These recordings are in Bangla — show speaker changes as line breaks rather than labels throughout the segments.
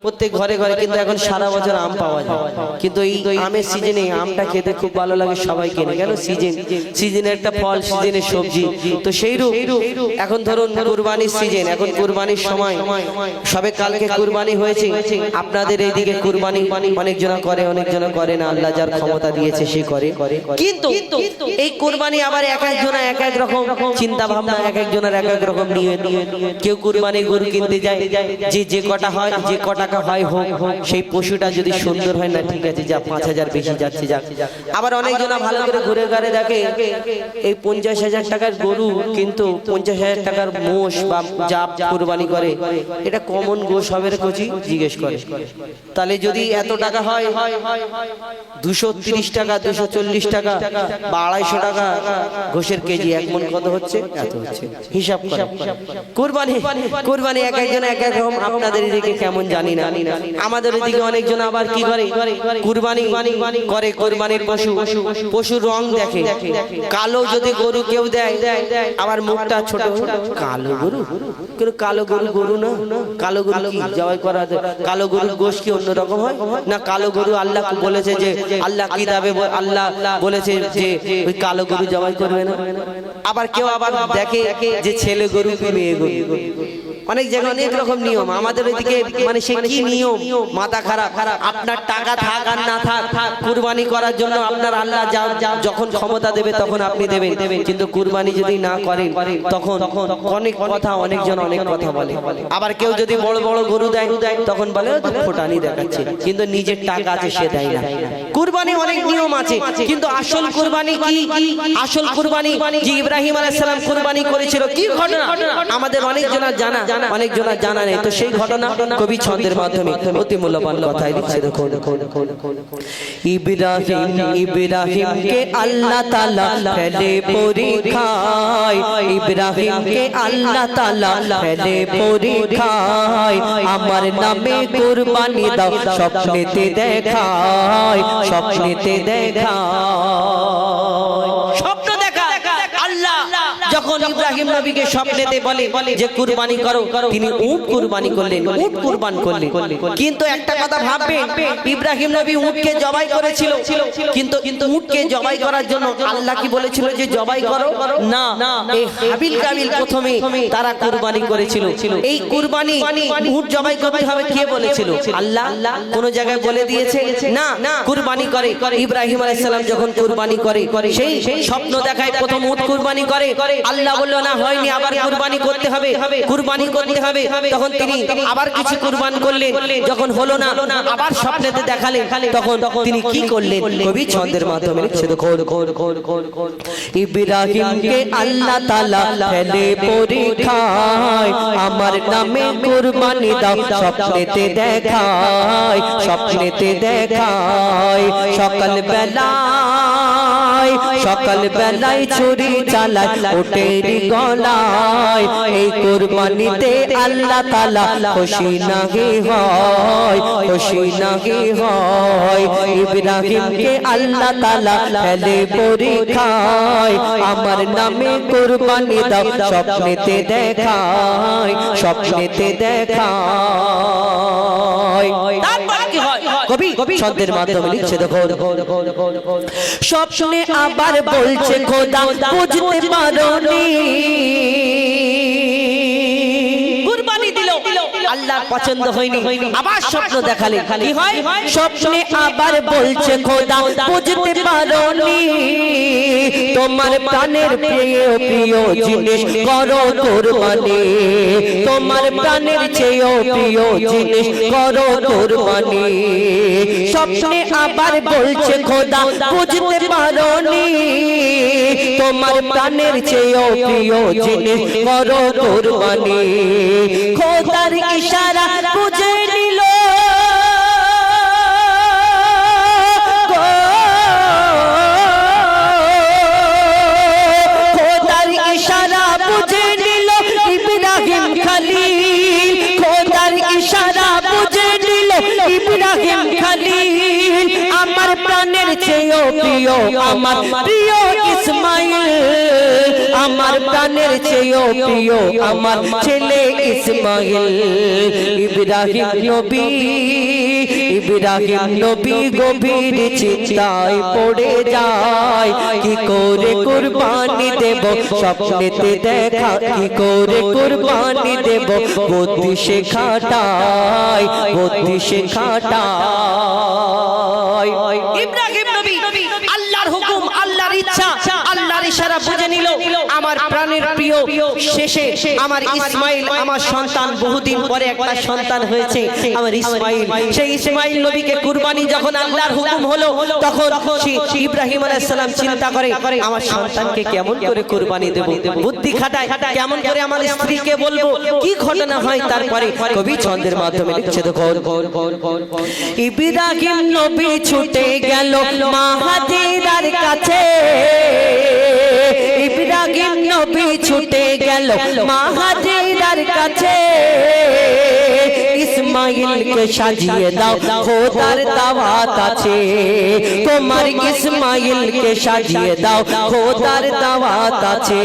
প্রত্যেক ঘরে ঘরে কিন্তু এখন সারা বছর আম পাওয়া যায়, কিন্তু এই আমের সিজনে আমটা খেতে খুব ভালো লাগে, সবাই কেনে। কেন? সিজনের একটা ফল, সিজনের সবজি। তো সেইরূপ এখন ধরুন কুরবানির সিজন, এখন কুরবানির সময়, সবে কালকে কুরবানি হয়েছে। আপনাদের এইদিকে কুরবানি অনেকজনা করে, অনেকজনা করে না, আল্লাহ যার ক্ষমতা দিয়েছে সে করে। কিন্তু এই কুরবানি আবার এক একজনা এক এক রকম চিন্তা ভাবনা, এক একজনের এক এক রকম নিয়ে। কেউ কুরবানি গরু কিনতে যায়, যে কটা হয়, যে কটা হয় হোক, সেই পশুটা যদি সুন্দর হয় না, ঠিক আছে, যা ৫,০০০ বেশি যাচ্ছে যাক। আবার অনেকজনা ভালো করে ঘুরে ঘুরে দেখে এই ৫০,০০০ টাকার গরু কিন্তু ৫০,০০০ টাকার মোষ বা জাপ কুরবানি করে, এটা কমন গোশ হবে রে কচি, জিজ্ঞেস করে। তাহলে যদি এত টাকা হয়, ২৩০ টাকা, ২৪০ টাকা বা ২৫০ টাকা গোশের কেজি, এক মন কত হচ্ছে? এত হচ্ছে। হিসাব করে কুরবানি এক একজন এক এক রকম। আপনাদের এদিকে কেমন জানি না, আমাদের এদিকে অনেকজন আবার কি করে, কুরবানি করে কুরবানির পশুর রং দেখে। কালো যদি গরু কেউ দেয়, আবার মুখটা ছোট, কালো গরু, কিন্তু কালো গরু গরু না। কালো গরু কি জবাই করা? কালো গরুর গোশ কি অন্যরকম হয় না? কালো গরু আল্লাহ বলেছে যে, আল্লাহ কিতাবে আল্লাহ বলেছে যে ওই কালো গরু জবাই করবে না। আবার কেউ আবার দেখে যে ছেলে গরু কি মেয়ে গরু। অনেক জায়গায় অনেক রকম নিয়ম। আমাদের ওইদিকে মানে সে কি নিয়ম, মাথা খারাপ। আপনার টাকা থাক আর না থাক, কুরবানি করার জন্য আপনার আল্লাহ যখন ক্ষমতা দেবে তখন আপনি দেবেন, কিন্তু কুরবানি যদি না করেন তখন অনেক কথা, অনেকজন অনেক কথা বলে। আবার কেউ যদি বড় বড় গরু দেয় তখন বলে ফোটানি দেখাচ্ছে, কিন্তু নিজের টাকা আছে সে দেয় না। কুরবানি অনেক নিয়ম আছে, কিন্তু আসল কুরবানি কি? আসল কুরবানি যে ইব্রাহিম আলাইহিস সালাম কুরবানি করেছিল, কি ঘটনা আমাদের অনেকজনা জানা, অনেকজনা জানা নেই। তো সেই ঘটনা কবি ছন্দের মাধ্যমে অতি মূল্যবান কথাই লিখছে। দেখো, ইব্রাহিমকে আল্লাহ তাআলা ফেলে পরীক্ষায়, ইব্রাহিমকে আল্লাহ তাআলা ফেলে পরীক্ষায়, আমার নামে কুরবানি দাও, স্বপ্নেতে দেখায়, স্বপ্নেতে দেখায়। স্বপ্ন দেখা আল্লাহ যখন ইব্রাহিম নবীকে স্বপ্নেতে বলে যে কুরবানি করো, তিনি উট কুরবানি করলেন, উট কুরবান করলেন। কিন্তু একটা কথা ভাববেন, ইব্রাহিম নবী উটকে জবাই করেছিল, কিন্তু উটকে জবাই করার জন্য আল্লাহ কি বলেছিল যে জবাই করো? না, এই হাবিল কাবিল প্রথমে তারা কুরবানি করেছিল। এই কুরবানি উট জবাই করতে হবে কে বলেছিল? আল্লাহ। কোন জায়গায় বলে দিয়েছে? না, কুরবানি করে। ইব্রাহিম আলাইহিস সালাম যখন কুরবানি করে, সেই স্বপ্ন দেখায় প্রথম উট কুরবানি করে। আল্লাহ বলল না, হয়নি, আবার কুরবানি করতে হবে, কুরবানি করতে হবে। তখন তিনি আবার কিছু কুরবান করলেন, যখন হলো না আবার স্বপ্নেতে দেখালেন, তখন তিনি কি করলেন? কবি ছন্দের মাধ্যমে লিখছে। ইব্রাহিমকে আল্লাহ তাআলা ফেলে পরীক্ষায়, আমার নামে কুরবানি দাও, স্বপ্নেতে দেখায়, স্বপ্নেতে দেখায়। সকাল বেলায় ছুরি চালায় উটের গলায়, এই কুরবানিতে আল্লাহ তাআলা খুশি নাহি হয়, খুশি নাহি হয়। ইব্রাহিমকে আল্লাহ তাআলা ফেলে পরীক্ষায়, আমার নামে কুরবানি দাও, স্বপ্নেতে দেখায়, স্বপ্নেতে দেখায়। তারপর কি হয়? কবি ছন্দের মাধ্যমে লিখছে। দেখো, স্বপ্নে আবার বলছে খোদা বুঝতে পারোনি, কুরবানি দিল, আল্লাহর পছন্দ হয়নি, আবার স্বপ্ন দেখালে। কি হয়? স্বপ্নে আবার বলছে খোদা বুঝতে পারোনি, তোমার প্রাণের প্রিয় প্রিয় জিনিস করো কুরবানি, তোমার প্রাণের চেয়েও প্রিয় জিনিস করো কুরবানি। স্বপ্নে আবার বলছে খোদা বুঝতে পারোনি, তোমার প্রাণের চেয়েও প্রিয় জিনিস করো কুরবানি। খোদার ইশারা বুঝে নিল, খোদার ইশারা বুঝে নিল ইব্রাহিম খলিল, খোদার ইশারা বুঝে নিল ইব্রাহিম ইব্রাহিম খলিল আমার প্রাণের চেয়েও প্রিয় আমার প্রিয় ইসমাইল আমার প্রাণের চেয়েও প্রিয় আমার ছেলে ইসমাইল ইব্রাহিম নবী গভীর চিন্তায় পড়ে যায় কি করে কুরবানি দেব স্বপ্নেতে দেখা কি করে কুরবানি দেব বুদ্ধি শেখাটাই ইব্রাহিম নবী আল্লাহর হুকুম আল্লাহর ইচ্ছা আল্লাহর ইশারা বুঝে নিল আমার প্রাণের প্রিয় শেষে আমার ইসমাইল আমার সন্তান বহুদিন পরে একটা সন্তান হয়েছে আমার ইসমাইল সেই ইসমাইল নবীকে কুরবানি যখন আল্লাহর হুকুম হলো তখন ইব্রাহিম আলাইহিস সালাম চিন্তা করে আমার সন্তানকে কেমন করে কুরবানি দেব বুদ্ধি খাটায় কেমন করে আমার স্ত্রীকে বলবো কি ঘটনা হয় তারপরে কবি ছন্দের মাধ্যমে লিখছে দেখো ইব্রাহিম নবী ছুটে গেল মা হাজেরার কাছে ইব্রাহিম নবী ছুটে গেল মা হাজেরার কাছে ইসমাইলকে সাজিয়ে দাও খোদার দাওয়াত আছে তোমার ইসমাইলকে সাজিয়ে দাও খোদার দাওয়াত আছে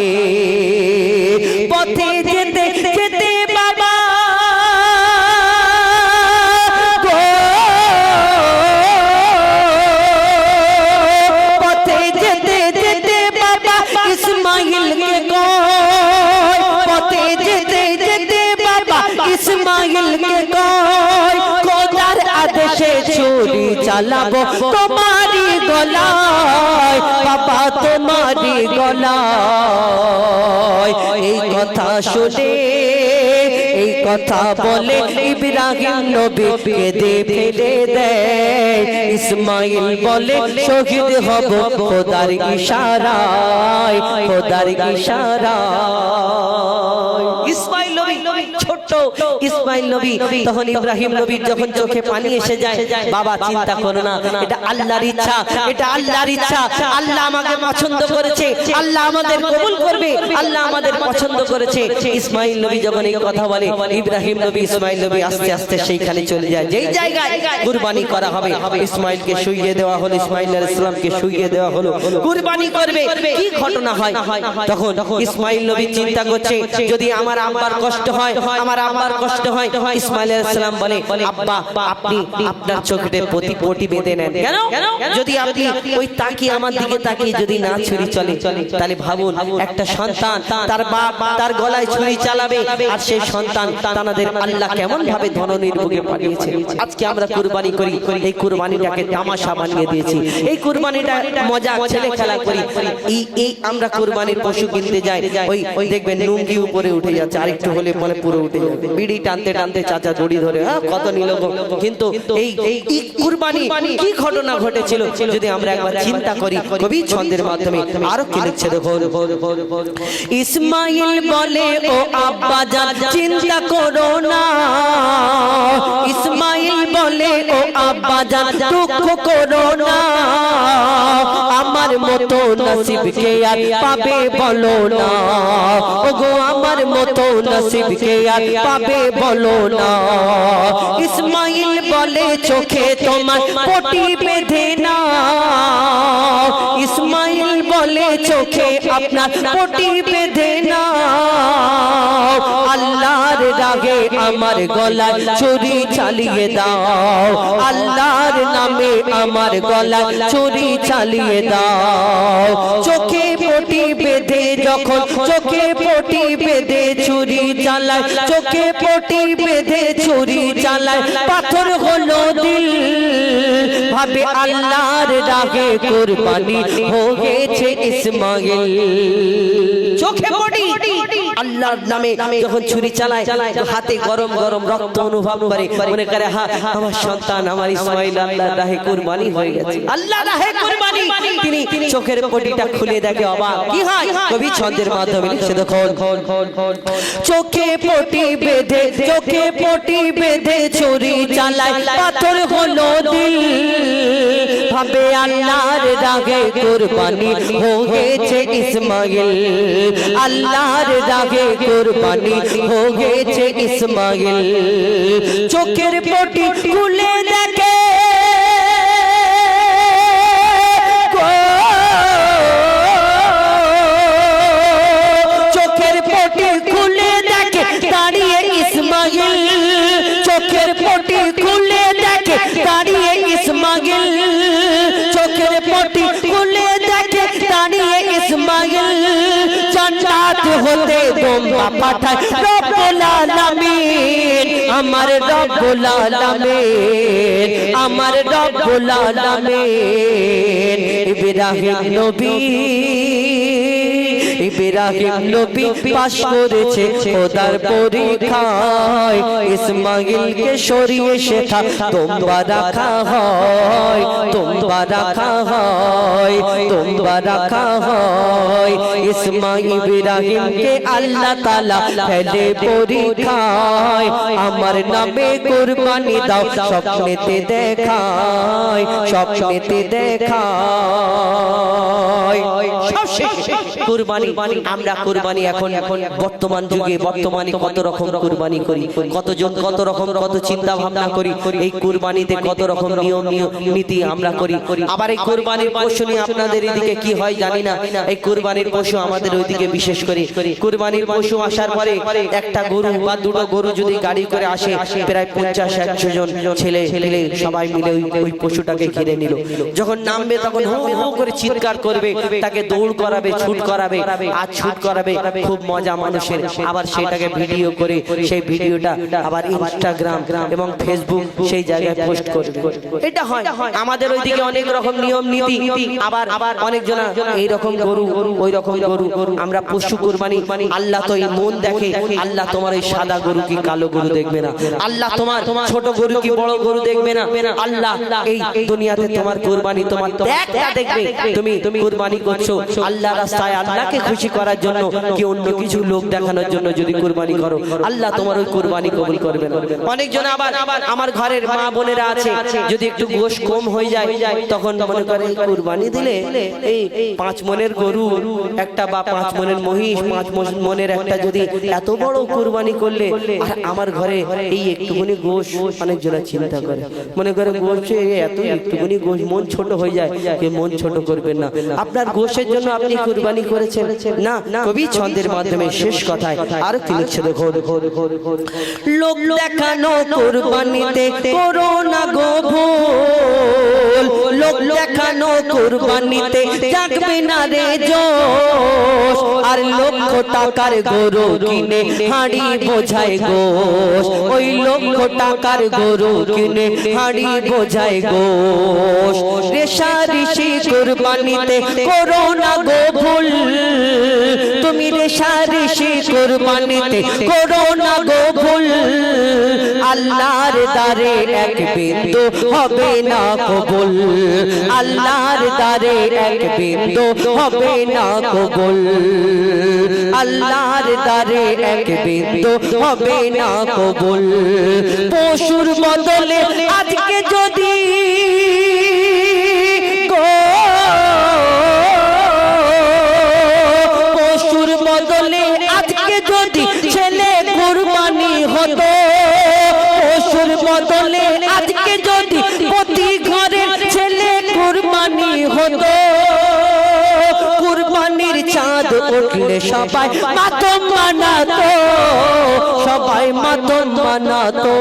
পথে যেতে যেতে বাবা পথে যেতে যেতে বাবা ইসমাইলকে কয় পথে যেতে যেতে বাবা ইসমাইলকে কয় খোদার আদেশে ছুরি চালাবো তোমারই গলায় বাবা তোমারই গলায় এই কথা শুনে এই কথা বলে ইব্রাহিম নবী কেঁদে ফেলে দেয় ইসমাইল বলে শহীদ হব খোদার ইশারায় ইসমাইল নবী ছোট্ট ইসমাইল নবী তখন ইব্রাহিম নবীর যখন চোখে পানি এসে যায় বাবা চিন্তা করো না এটা আল্লাহর ইচ্ছা আল্লাহ আমাকে পছন্দ করেছে আল্লাহ আমাদের কবুল করবে আল্লাহ আমাদের পছন্দ করেছে ইসমাইল নবী যখন এই কথা বলে ইব্রাহিম নবী ইসমাইল নবী আস্তে আস্তে সেইখানে চলে যায় যেই জায়গায় কুরবানি করা হবে ইসমাইলকে শুইয়ে দেওয়া হলো ইসমাইল আলাইহিস সালামকে শুইয়ে দেওয়া হলো কুরবানি করবে কি ঘটনা হয় তখন ইসমাইল নবী চিন্তা করছে যদি আমার আব্বার কষ্ট হয় ইসমাইল আলাইহিস সালাম বলে আব্বা আপনি আপনার চোখে পটি বেঁধে নেন কেন যদি আপনি ওই তাকিয়ে আমার দিকে তাকিয়ে যদি না ছুরি চলে তাহলে ভাবুন একটা সন্তান তার বাপ তার গলায় ছুরি চালাবে আর সেই সন্তান তানাদের আল্লাহ কেমন ভাবে ধননির্ভোগে পাঠিয়েছে আজকে আমরা কুরবানি করি এই কুরবানিটাকে তামাশা বানিয়ে দিয়েছি এই কুরবানিটা মজা ছেলে খেলা করি এই আমরা কুরবানির পশু কিনতে যাই ওই দেখবেন লুঙ্গি উপরে উঠে যাচ্ছে আরেকটু হলে পরে পুরো উঠে যাবে বিড়ি টানতে টানতে চাচা দড়ি ধরে কত নিল কিন্তু এই কুরবানি কি ঘটনা ঘটেছিল যদি আমরা একবার চিন্তা করি কবি ছন্দের মাধ্যমে আরো কি লিখছে দেখো ইসমাইল বলে ও আব্বা জান চিন্তা করো না ইসমাইল বলে ও আব্বা জান দুঃখ করো না আমার মতো নসিবকে আর পাবে বলো না ওগো আমার মতো নসিবকে আর পাবে বলো না ইসমাইল বলে চোখে তোমার পটি বেঁধে না ইসমাইল বলে চোখে আপনার পটি বেঁধে না আল্লাহর রাগে আমার গলায় ছুরি চালিয়ে দাও আল্লাহর নামে আমার গলায় ছুরি চালিয়ে দাও চোখে পটি বেঁধে যখন চোখে পটি বেঁধে ছুরি চালায় চোখে পটি বেঁধে ছুরি চালায় পাথর হলো দিল ভাবে আল্লাহর রাগে কুরবানি হয়েছে ইসমাইল চোখে পটি আল্লাহর নামে যখন ছুরি চালায় হাতে গরম গরম রক্ত অনুভব করে মনে করে আমার সন্তান আমার ইসমাইল আল্লাহর রাহে কুরবানি হয়ে গেছে আল্লাহর রাহে কুরবানি তিনি চোখের পটিটা খুলে দেখে অবাক কি হয় কবি ছন্দের মাধ্যমে লিখছে দেখো চোখে পটি বেঁধে ছুরি চালায় পাথর হলো দিল ভাবে আল্লাহর রাগে কুরবানি হয়েছে ইসমাইল আল্লাহর রাগে কুরবানি হয়েছে ইসমাইল চোখের পটি খুলে দেখে হতে দুম্বা পাঠায় রব্বুল আলামিন, আমার রব্বুল আলামিন, আমার রব্বুল আলামিন। ইব্রাহিম নবী, ইব্রাহিম নবী পাশ করেছে খোদার পরীক্ষায়, ইসমাইলকে সরিয়ে শেখা তোমরা রাখা হয়, তোমরা রাখা হয়, তোমরা রাখা হয়। ইসমাইল ইব্রাহিমকে আল্লাহ তাআলা ফেলে পরীক্ষায়, আমার নামে কুরবানি দাও স্বপ্নেতে দেখায়, স্বপ্নেতে দেখায়। কুরবানি, আমরা কুরবানি এখন বর্তমান যুগে বর্তমানে কত রকম কুরবানি করি, কতজন কত রকম কত চিন্তা ভাবনা করি, এই কুরবানিতে কত রকম নিয়ম নীতি আমরা করি। আবার এই কুরবানির পশু নিয়ে আপনাদের এদিকে কি হয় জানি না, এই কুরবানির পশু আমাদের ওইদিকে বিশেষ করে কুরবানির পশু আসার পরে একটা গরু বা দুটো গরু যদি গাড়ি করে আসে, প্রায় 50-100 জন ছেলে ছেলে সবাই মিলে ওই পশুটাকে ঘিরে নিল। যখন নামবে তখন হো হো করে চিৎকার করবে, তাকে দৌড় করাবে, ছুট করাবে, আর ছুট করাবে, খুব মজা মানুষের। আবার সেটাকে ভিডিও করে সেই ভিডিওটা আবার ইনস্টাগ্রাম এবং ফেসবুক সেই জায়গায় পোস্ট করবে। এটা হয় আমাদের ওইদিকে অনেক রকম নিয়ম নীতি। আবার অনেক জন এই রকম গরু ওই রকম গরু, আমরা পশু কুরবানি। আল্লাহ তো এই মন দেখে, আল্লাহ তোমার এই সাদা গরু কি কালো গরু দেখবে না, আল্লাহ তোমার ছোট গরু কি বড় গরু দেখবে না, আল্লাহ এই দুনিয়াতে তোমার কুরবানি তোমার দেখবে। তুমি কুরবানি করছো আল্লাহর রাস্তায়, আল্লাহকে খুশি করার জন্য কি অন্য কিছু লোক দেখানোর জন্য যদি কুরবানি করো, আল্লাহ তোমার ওই কুরবানি কবুল করবে না। অনেকজন আবার আমার ঘরের মা বোনেরা আছে, যদি একটু গোশ কম হয়ে যায় তখন মনে করে কুরবানি দিলে এই 5 মনের গরু একটা বা 5 মনের মহিষ, 5 মনের একটা যদি এত বড় কুরবানি করলে, আর আমার ঘরে এই একটুখানি গোশ, অনেকজন চিন্তা করে মনে করে গোশে এত একটুখানি গোশ মন ছোট হয়ে যায়, কে মন ছোট করবেন না। আপনার গোশের জন্য আপনি কুরবানি করেছেন না। কবি ছন্দের মাধ্যমে শেষ কথায় আর কি লিখছে দেখো, লোক দেখানো কুরবানিতে করো না গো ভুল, লোক দেখানো কুরবানিতে জাগবে না রে জোশ, আর লক্ষ টাকার গরু কিনে হাঁড়ি বোঝায় গোশ, ওই লক্ষ টাকার গরু কিনে হাঁড়ি বোঝায় গোশ। রেশারেশি কুরবানিতে করো না গো ভুল, তুমি রেশারেশি কুরবানিতে করো না গো ভুল, আল্লাহর দারে এক বিন্দু হবে না কবুল, আল্লাহর দারে এক বিন্দু হবে না কবুল, আল্লাহর দারে এক বিন্দু হবে না কবুল। পশুর বদলে আজকে যদি পশুর বদলে আজকে যদি ছেলে কুরবানি হতো, পশুর বদলে আজকে যদি প্রতি ঘরে ছেলে কুরবানি হতো, কুরবানির চাঁদ উঠলে সবাই মাতম মানাতো, সবাই মাতম মানাতো।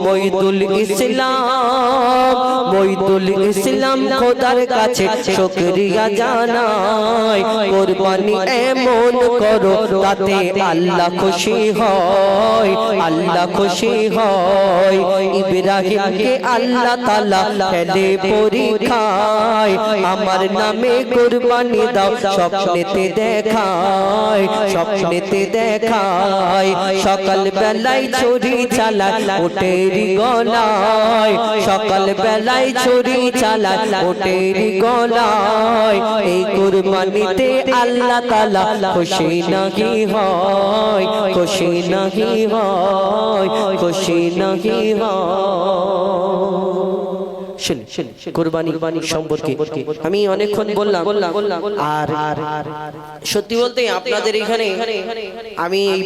মঈদুল ইসলাম, মঈদুল ইসলাম খোদার কাছে শুকরিয়া জানাই, কুরবানি এমন করো তাতে আল্লাহ খুশি হয়, আল্লাহ খুশি হয়। ইব্রাহিমকে আল্লাহ তাআলা ফেলে পরীক্ষায়, আমার নামে কুরবানি দাও স্বপ্নেতে দেখায়, স্বপ্নেতে দেখায়। সকাল বেলায় ছুরি চালায় ওটেরি গলায়, সকাল বেলায় ছুরি চালায় ওটেরি গলায়। এই কুরবানিতে আল্লাহ তাআলা খুশি নাহি হয়, খুশি নাহি হয়, খুশি নাহি হয়। কুরবানি সম্পর্কে আমি অনেকক্ষণ বললাম, আর সত্যি বলতে আপনাদের এখানে আমি এই